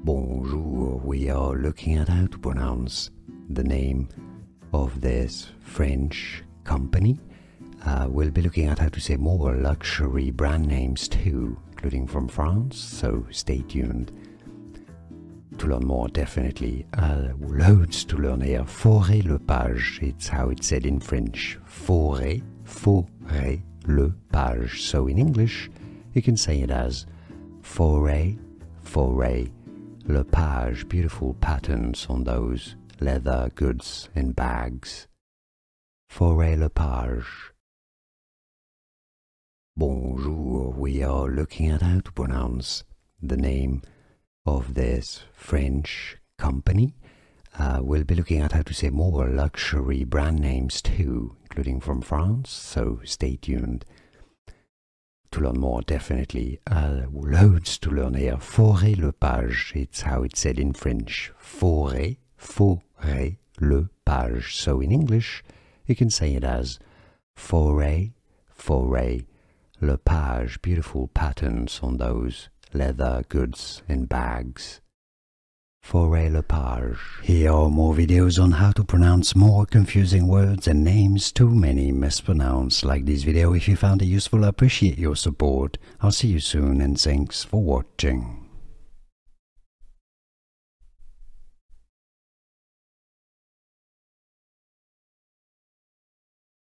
Bonjour, we are looking at how to pronounce the name of this French company. We'll be looking at how to say more luxury brand names too, including from France, so stay tuned. To learn more, definitely. Loads to learn here. Fauré Le Page, it's how it's said in French. Fauré Le Page. So in English, you can say it as Fauré Le Page. Beautiful patterns on those leather goods and bags. Fauré Le Page. Bonjour, we are looking at how to pronounce the name of this French company. We'll be looking at how to say more luxury brand names too, including from France, so stay tuned. To learn more, definitely. Loads to learn here. Fauré Le Page, it's how it's said in French. Fauré Le Page. So in English, you can say it as Fauré Le Page. Beautiful patterns on those leather goods and bags. Fauré Le Page. Here are more videos on how to pronounce more confusing words and names too many mispronounced. Like this video if you found it useful. I appreciate your support. I'll see you soon and thanks for watching.